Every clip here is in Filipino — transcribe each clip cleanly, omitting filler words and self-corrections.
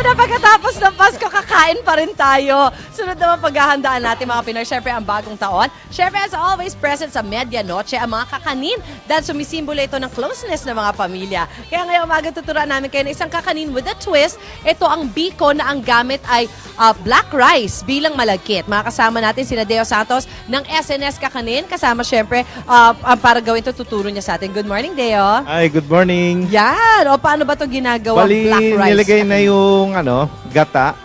na pagkatapos ng Pasko, kakain pa rin tayo. Sunod naman paghahandaan natin mga Pinoy, syempre ang bagong taon. Syempre as always, present sa Medianoche ang mga kakanin dahil sumisimbolo ito ng closeness ng mga pamilya. Kaya ngayong umaga tuturuan namin kayo ng isang kakanin with a twist. Ito ang biko na ang gamit ay black rice bilang malagkit. Makakasama natin sina Deo Santos ng SNS Kakanin. Kasama syempre para gawin ito, tuturo niya sa atin. Good morning, Deo. Ay, good morning. Yan. O paano ba ito ginagawa black rice? Nilagay na yung gata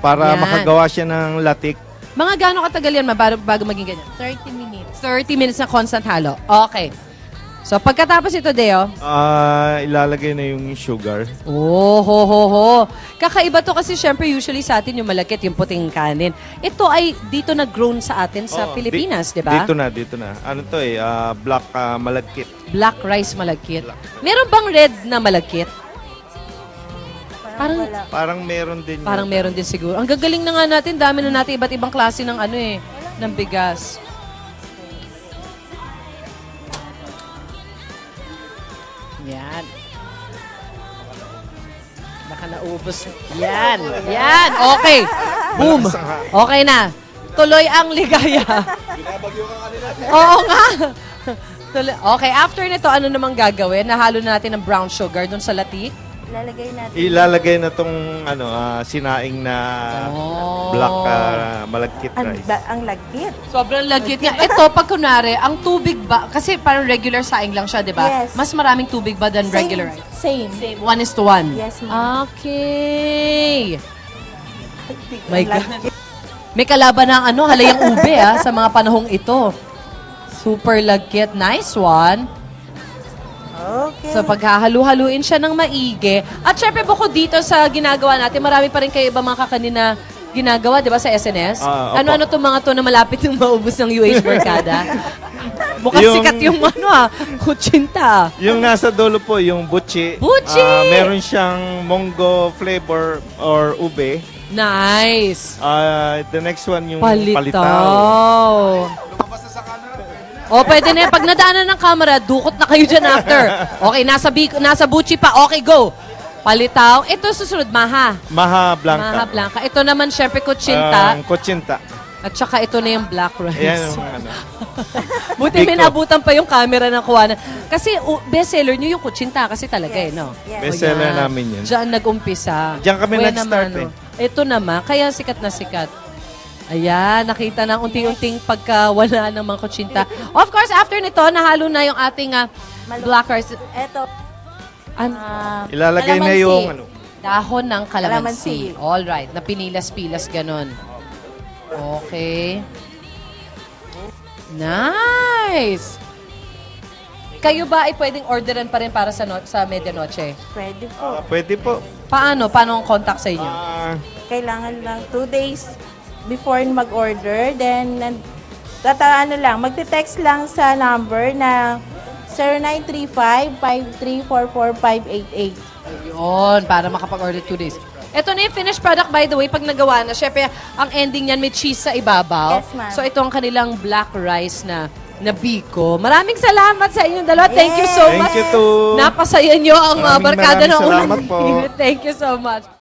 para Yan. makagawa siya ng latik. Mga gano'ng katagal yan bago maging ganyan? 30 minutes. 30 minutes na constant halo. Okay. So, pagkatapos ito, Deo, Ilalagay na yung sugar. Kakaiba to kasi syempre usually sa atin yung malakit, yung puting kanin. Ito ay dito na grown sa atin sa Pilipinas, di ba? Dito na. Ano to black malagkit. Black rice malagkit. Meron bang red na malagkit? Parang, Wala. Parang meron din parang yun. meron din siguro. Ang gagaling na nga natin, dami na natin iba't ibang klase ng ng bigas. Yan. Baka naubos. Yan. Yan. Okay. Boom. Okay na. Tuloy ang ligaya. Oo nga. Tuloy. Okay, after nito, ano namang gagawin? Nahalo na natin ng brown sugar dun sa latik. Lalagay natin. Ilalagay na tong sinaing na black malagkit rice. Ang lagkit. Sobrang lagkit nga. Ito, pag kunwari, ang tubig ba, kasi parang regular saing lang siya, di ba? Yes. Mas maraming tubig ba than regular rice? Same. 1:1. Yes, ma'am. Okay. My God. May kalaban ng halayang ube sa mga panahong ito. Super lagkit. Nice one. Okay. So, paghahalu-haluin siya ng maigi. At syempre, bukod dito sa ginagawa natin, marami pa rin kayo iba mga kakanin na ginagawa, di ba, sa SNS? Opo. Ano-ano itong mga to na malapit yung maubos ng UH Barkada? Mukhang Yung- sikat yung kutsinta. Yung nasa dulo po, yung buchi. Buchi! Meron siyang mongo flavor or ube. Nice. The next one yung Palitaw. palitaw. O, pwede na yan. Pag nadaanan ng camera, dukot na kayo dyan after. Okay, nasa buchi pa. Okay, go. Palitaw. Ito susunod, maha. Maha blanca. Maha blanca. Ito naman, syempre, kutsinta. Kutsinta. At saka ito na yung black rice. Ayan yung Buti Biko. may nabutan pa yung camera ng kuwanan. Kasi bestseller nyo yung kutsinta kasi talaga no? Yes. Bestseller O, yan. namin yun. Diyan nag-umpisa. Diyan kami Kuya nag-start naman, Ito naman, kaya sikat na sikat. Ayan, nakita na unti-unting pagkawala ng mga kutsinta. Of course, after nito, nahalo na yung ating black rice. Eto. Ilalagay na Calamansi. yung Dahon ng Calamansi. calamansi. Alright, na pinilas-pilas ganon. Okay. Nice! Kayo ba ay pwedeng orderan pa rin para sa Medianoche? Pwede po. pwede po. Paano? Paano ang contact sa inyo? Kailangan lang 2 days before mag-order. Then, magte-text lang sa number na 0935-5344588. Yun, para makapag-order 2 days. Ito na yung finished product, by the way, pag nagawa na. Syempre, ang ending niyan may cheese sa ibabaw. Yes, ma'am. So, ito ang kanilang black rice na biko. Maraming salamat sa inyong dalawa. Thank you so Thank much. you too. Napasaya nyo ang Maraming barkada ng salamat unang po. init. Thank you so much.